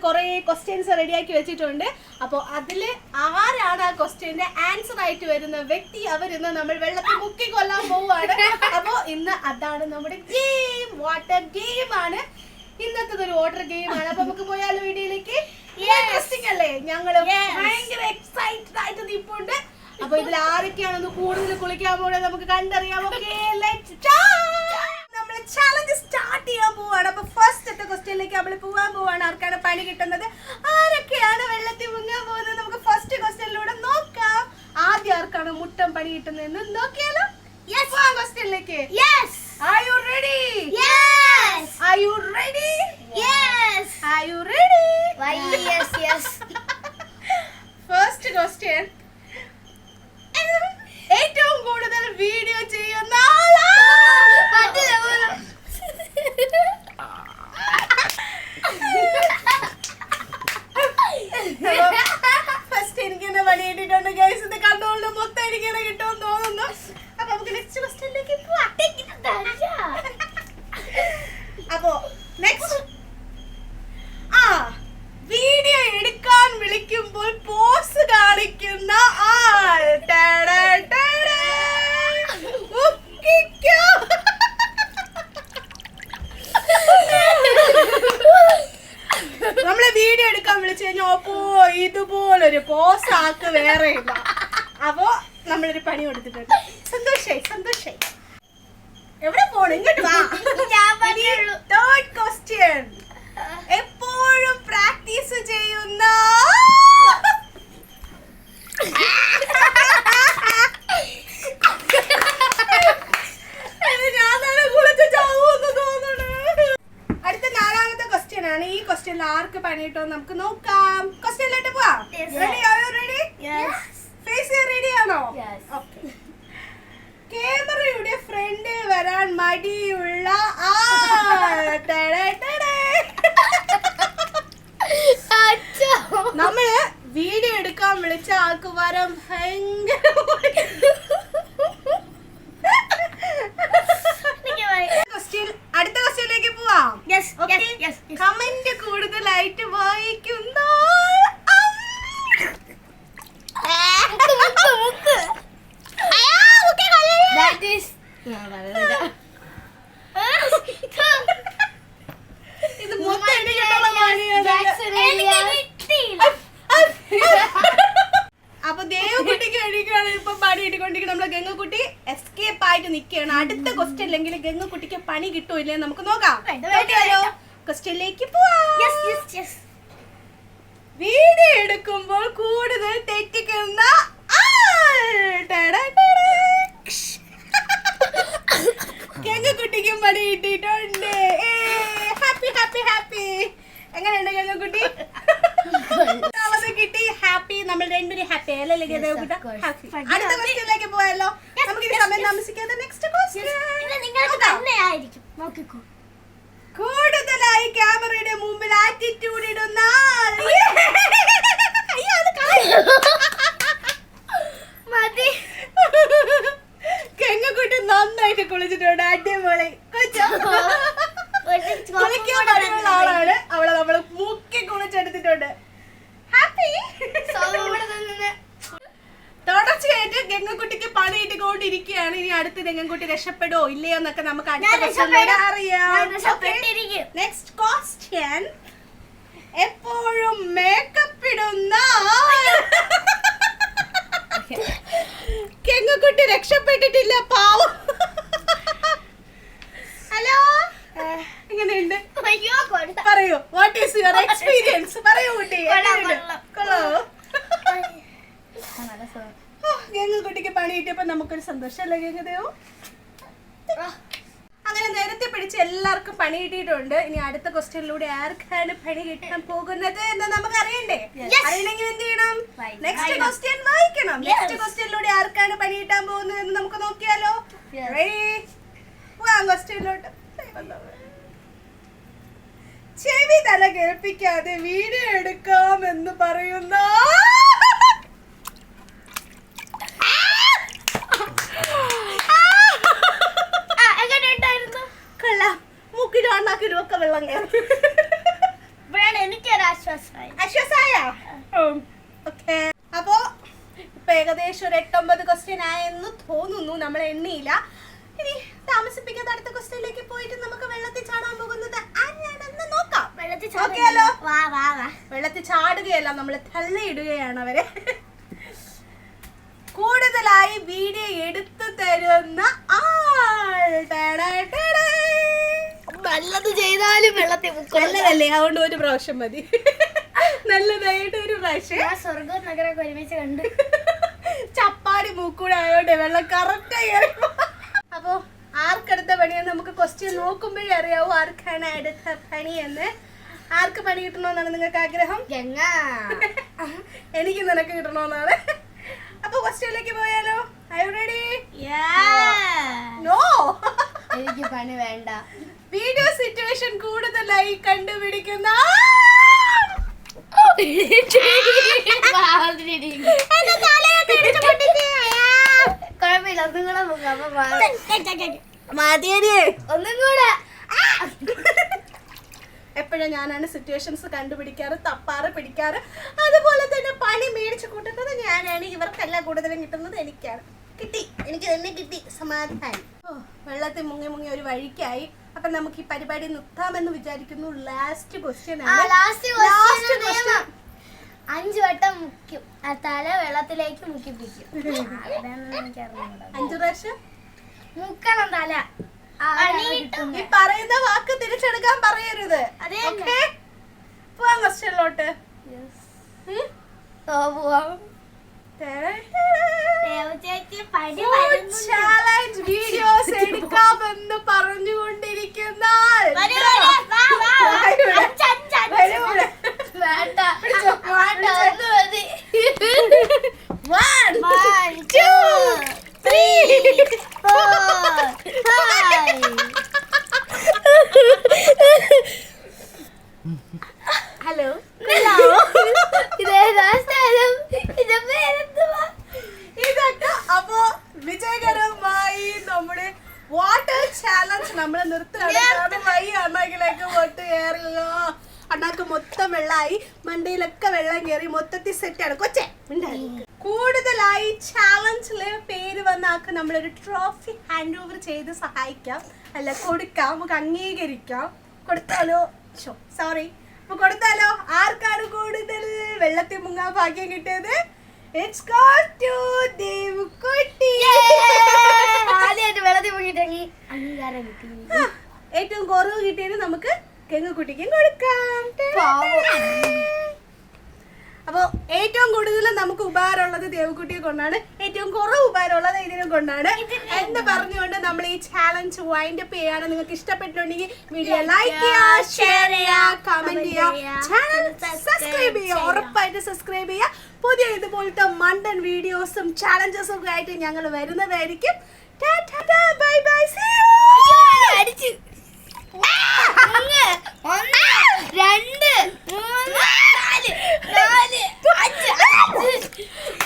കുറെ ക്വസ്റ്റ്യൻസ് റെഡിയാക്കി വെച്ചിട്ടുണ്ട്. അപ്പോൾ അതിൽ ആരാണ് ആ ക്വസ്റ്റ്യന്റെ ആൻസർ ആയിട്ട് വരുന്ന വ്യക്തി അവരിന്ന് നമ്മൾ വെള്ളത്തിൽ മുക്കി കൊല്ലാൻ പോവാണ്. അപ്പോൾ ഇന്ന് അതാണ് നമ്മുടെ ഗെയിം. വാട്ടർ ഗെയിം ആണ് ഇന്നത്തെ ഒരു വാട്ടർ ഗെയിം ആണ്. അപ്പൊ നമുക്ക് പോയാലോ വീഡിയോയിലേക്ക്? ഇൻട്രസ്റ്റിംഗ് അല്ലേ? ഞങ്ങള് ഭയങ്കര എക്സൈറ്റഡ് ആയിട്ട് നിൽപ്പുണ്ട്. അപ്പൊ ഇതിൽ ആരൊക്കെയാണെന്ന് കൂടുതൽ കുളിക്കാൻ പോകുന്നത് നമുക്ക് കണ്ടറിയാം. നമ്മള് ചാലഞ്ച് സ്റ്റാർട്ട് ചെയ്യാൻ പോവാണ്. അപ്പൊ ഫസ്റ്റത്തെ ക്വസ്റ്റ്യനിലേക്ക് നമ്മൾ പോവാൻ പോവാണ്. ആർക്കാണ് പണി കിട്ടുന്നത്, ആരൊക്കെയാണ് വെള്ളത്തിൽ മുങ്ങാൻ പോകുന്നത്, നമുക്ക് ഫസ്റ്റ് ക്വസ്റ്റ്യനിലൂടെ നോക്കാം. ആദ്യം ആർക്കാണ് മുട്ടം പണി കിട്ടുന്നതെന്ന് നോക്കിയാലോ? ക്വസ്റ്റ്യനിലേക്ക്. Are you ready? Yes. Are you ready? Yes. Are you ready? Why yes. First question. ഏറ്റവും കൂടുതൽ വീഡിയോ ചെയ്യുന്ന ഫസ്റ്റ് എനിക്കെന്നെ പണി കിട്ടിയിട്ടുണ്ട് ഗൈസ്. ഇത് കണ്ടുകൊണ്ട് മൊത്തം എനിക്കെന്നെ കിട്ടുമെന്ന് തോന്നുന്നു. അപ്പൊ നമുക്ക് നെക്സ്റ്റ് ക്വസ്റ്റ്യനിലേക്ക് പോവാം. അപ്പോ നെക്സ്റ്റ് വീഡിയോ എടുക്കാൻ വിളിക്കുമ്പോൾ പോസ് കാണിക്കുന്ന ആൾ. നമ്മളെ വീഡിയോ എടുക്കാൻ വിളിച്ചു കഴിഞ്ഞാൽ അപ്പോ ഇതുപോലൊരു പോസ് ആക്ക് വേറെ ഇല്ല. അപ്പോ നമ്മളൊരു പണി കൊടുത്തിട്ടുണ്ട്. സന്തോഷായി. എവിടെ പോണു? ഇങ്ങോട്ട് വാ. Third question. എപ്പോഴും പ്രാക്ടീസ് ചെയ്യുന്ന അടുത്ത നാലാമത്തെ ക്വസ്റ്റ്യൻ ആണ്. ഈ ക്വസ്റ്റ്യനിൽ ആർക്ക് പണിയിട്ടോ നമുക്ക് നോക്കാം. ക്വസ്റ്റ്യനിലോട്ട് പോവാം. റെഡി? ഫേസ് റെഡി ആണോ? ഓക്കെ. ക്യാമറയുടെ ഫ്രണ്ടിൽ വരാൻ മടിയുള്ള നമ്മള് വീഡിയോ എടുക്കാൻ വിളിച്ച ആൾക്ക് വരാൻ ഭയങ്കര അടുത്ത ക്വസ്റ്റ്യനിലേക്ക് പോവാം. കമന്റ് കൂടുതലായിട്ട് വായിക്കുന്ന ഇത് മൊത്തം അപ്പൊ ദേവക്കുട്ടിക്ക് കഴിക്കുകയാണ് ഇപ്പൊ പണി ഇട്ടുകൊണ്ടിരിക്കുന്നത്. നമ്മളെ ഗംഗക്കുട്ടി എസ്കേപ്പ് ആയിട്ട് നിൽക്കുകയാണ്. അടുത്ത ക്വസ്റ്റ്യനിലെങ്കിൽ ഗംഗക്കുട്ടിക്ക് പണി കിട്ടൂല്ലേ നമുക്ക് നോക്കാം. ക്വസ്റ്റ്യനിലേക്ക് പോവാം. വീഡിയോ എടുക്കുമ്പോൾ കൂടുതൽ തെറ്റിക്കുന്ന ഗംഗക്കുട്ടിക്കും പണി കിട്ടിയിട്ടുണ്ട്. ഹാപ്പി. എങ്ങനെയുണ്ട് ഗംഗക്കുട്ടി? കിട്ടി. ഹാപ്പി. നമ്മൾ രണ്ടുപേരും ഹാപ്പി അല്ലേ? അടുത്ത ക്വസ്റ്റ്യനിലേക്ക് പോയാലോ? നമുക്ക് ഈ സമയം താമസിക്കാതെ നെക്സ്റ്റ് ക്വസ്റ്റ്യൻ. കൂടുതലായി ക്യാമറയുടെ മുമ്പിൽ ആറ്റിറ്റ്യൂഡ് ഇടുന്ന ഗംഗക്കുട്ടി നന്നായിട്ട് കുളിച്ചിട്ടുണ്ട്. അടിപൊളി. കുളിക്കാൻ കഴിവുള്ള ആളാണ്. അവളെ നമ്മള് മുക്കി കുളിച്ചെടുത്തിട്ടുണ്ട്. ഹാപ്പി. തുടർച്ചയായിട്ട് ഗംഗക്കുട്ടിക്ക് പണി ഇട്ടുകൊണ്ടിരിക്കുകയാണ്. ഇനി അടുത്ത് ഗംഗക്കുട്ടി രക്ഷപ്പെടുമോ ഇല്ലയോ എന്നൊക്കെ നമുക്ക് അടുത്ത അറിയാം. Next question. എപ്പോഴും മേക്കപ്പ് ഇടുന്ന ഗംഗക്കുട്ടി രക്ഷപ്പെട്ടിട്ടില്ല പാവം. ഹലോ, എങ്ങനെയുണ്ട്? പറയൂ. What is your experience? പറയൂ കുട്ടി. ഗംഗക്കുട്ടിക്ക് പണി കിട്ടിയപ്പോ നമുക്കൊരു സന്തോഷമല്ലേ ഗംഗദേവു? അങ്ങനെ നേരത്തെ പിടിച്ച് എല്ലാവർക്കും പണി കിട്ടിയിട്ടുണ്ട്. ഇനി അടുത്ത ക്വസ്റ്റ്യനിലൂടെ ആർക്കാണ് പണി കിട്ടാൻ പോകുന്നത് എന്ന് നമുക്ക് അറിയണ്ടേ? അറിയണമെങ്കിൽ എന്ത് ചെയ്യണം? നെക്സ്റ്റ് ക്വസ്റ്റ്യൻ വായിക്കണം. നെക്സ്റ്റ് ക്വസ്റ്റ്യനിലൂടെ ആർക്കാണ് പണി കിട്ടാൻ പോകുന്നത് എന്ന് നമുക്ക് നോക്കിയാലോ? റെഡി? ക്വസ്റ്റ്യനിലോട്ട്. ചെവി തല കേൾപ്പിക്കാതെ വീഡിയോ എടുക്കാം എന്ന് പറയുന്ന കൊള്ളാം. മൂക്കിൽ ഉണ്ടാക്കി വെള്ളം കയറി. എനിക്കൊരാശ്വാസം. ഇപ്പൊ ഏകദേശം ഒരു 8-9 ക്വസ്റ്റ്യൻ ആയെന്ന് തോന്നുന്നു, നമ്മൾ എണ്ണിയില്ല. ഇനി താമസിപ്പിക്കാതെ അടുത്ത ക്വസ്റ്റ്യനിലേക്ക് പോയിട്ട് നമുക്ക് വെള്ളത്തിൽ ചാടാൻ പോകുന്നത് ആരാണെന്ന് നോക്കാം. നോക്കിയാലോ? വെള്ളത്തിൽ ചാടുകയല്ല, നമ്മൾ തള്ളിയിടുകയാണ് അവരെ. കൂടുതലായി വീഡിയോ എടുത്തു തരുന്ന ആൾ. നല്ലത് ചെയ്താലും വെള്ളത്തിൽ നല്ലതല്ലേ, അതുകൊണ്ട് ഒരു പ്രാവശ്യം മതി. നല്ലതായിട്ട് ഒരു പ്രാവശ്യം. സ്വർഗവും നഗരമൊക്കെ ഒരുമിച്ച് കണ്ട് ചപ്പാടി മൂക്കൂടെ ആയോണ്ട് വെള്ളം കറക്റ്റായി. അപ്പൊ ആർക്കടുത്ത പണിയെന്ന് നമുക്ക് ക്വസ്റ്റ്യൻ നോക്കുമ്പോഴേ അറിയാവൂ ആർക്കാണ് അടുത്ത പണിയെന്ന്. ആർക്ക് പണി കിട്ടണമെന്നാണ് നിങ്ങൾക്ക് ആഗ്രഹം? എനിക്ക് നിനക്ക് കിട്ടണമെന്നാണ്. അപ്പൊ ക്വസ്റ്റ്യനിലേക്ക് പോയാലോ? Are you ready? No. എനിക്ക് പണി വേണ്ട. വീഡിയോ സിറ്റുവേഷൻ കൂടുതലായി കണ്ടുപിടിക്കുന്ന കുഴപ്പമില്ല, ഒന്നും കൂടെ ഒന്നും കൂടെ. എപ്പോഴും ഞാനാണ് സിറ്റുവേഷൻസ് കണ്ടുപിടിക്കാറ്, തപ്പാറ്, പിടിക്കാറ്. അതുപോലെ തന്നെ പണി മേടിച്ച് കൂട്ടുന്നത് ഞാനാണ്. ഇവർക്കെല്ലാം കൂടുതലും കിട്ടുന്നത് എനിക്കാണ്. കിട്ടി, എനിക്ക് തന്നെ കിട്ടി. സമാധാനം. വെള്ളത്തിൽ മുങ്ങി മുങ്ങി ഒരു വഴിക്കായി. അപ്പൊ നമുക്ക് ഈ പരിപാടി നിർത്താമെന്ന് വിചാരിക്കുന്നു. ലാസ്റ്റ് ക്വസ്റ്റ്യൻ ആണ്. ലാസ്റ്റ് ക്വസ്റ്റ്യൻ 5 വട്ടം മുക്കും, ആ തല വെള്ളത്തിലേക്ക് മുക്കിപ്പിക്കും. 5 പ്രാവശ്യം മുക്കണം തല. ഈ പറയുന്ന വാക്ക് തിരിച്ചെടുക്കാൻ പറയരുത്. ഓക്കേ, പോവാം ക്വസ്റ്റ്യനിലോട്ട്. ചാലഞ്ച് വീഡിയോസ് എടുക്കാമെന്ന് പറഞ്ഞുകൊണ്ടിരിക്കുന്ന ഹലോ, ഇതൊക്കെ അപ്പോ വിജയകരമായി നമ്മുടെ വാട്ടർ ചാലഞ്ച് നമ്മള് നിർത്തുകയാണ്. വഴി അണ്ണാക്കിലേക്ക് പൊട്ട് കയറില്ലോ. അണ്ണാക്ക് മൊത്തം വെള്ളമായി, മണ്ടയിലൊക്കെ വെള്ളം കയറി, മൊത്തത്തിൽ സെറ്റാണ്. കൊച്ചേ കൂടുതലായി ചാലഞ്ചിലെ പേര് വന്ന ആൾക്ക് നമ്മളൊരു ട്രോഫി ഹാൻഡ് ഓവർ ചെയ്ത് സഹായിക്കാം, അല്ല കൊടുക്കാം, നമുക്ക് അംഗീകരിക്കാം. കൊടുത്താലോ? സോറി, അപ്പൊ കൊടുത്താലോ? ആർക്കാണ് കൂടുതൽ വെള്ളത്തിൽ മുങ്ങാൻ ഭാഗ്യം കിട്ടിയത്? It's got to ദേവുക്കുട്ടി. വെള്ളത്തിൽ മുങ്ങിട്ടെങ്കിൽ അംഗീകാരം കിട്ടി. ഏറ്റവും കുറവ് കിട്ടിയത് നമുക്ക് കെങ്ങുകുട്ടിക്കും കൊടുക്കാം. അപ്പൊ ഏറ്റവും കൂടുതൽ നമുക്ക് ഉപകാരമുള്ളത് ദേവുക്കുട്ടിയെ കൊണ്ടാണ്, ഏറ്റവും കുറവ് ഉപകാരമുള്ളത് ഇതിനെ കൊണ്ടാണ് എന്ന് പറഞ്ഞുകൊണ്ട് നമ്മൾ ഈ ചാലഞ്ച് വൈൻഡ് അപ്പ് ചെയ്യാണ്. നിങ്ങൾക്ക് ഇഷ്ടപ്പെട്ടുണ്ടെങ്കിൽ വീഡിയോ ലൈക്ക് ചെയ്യുക, ഷെയർ ചെയ്യുക, കമന്റ് ചെയ്യുക, ചാനൽ സബ്സ്ക്രൈബ് ചെയ്യുക. ഉറപ്പായിട്ട് സബ്സ്ക്രൈബ് ചെയ്യുക. പുതിയ ഇതുപോലത്തെ മണ്ടൻ വീഡിയോസും ചാലഞ്ചസും ഒക്കെ ആയിട്ട് ഞങ്ങൾ വരുന്നതായിരിക്കും. Bye bye, see you. 1 2 3 4 5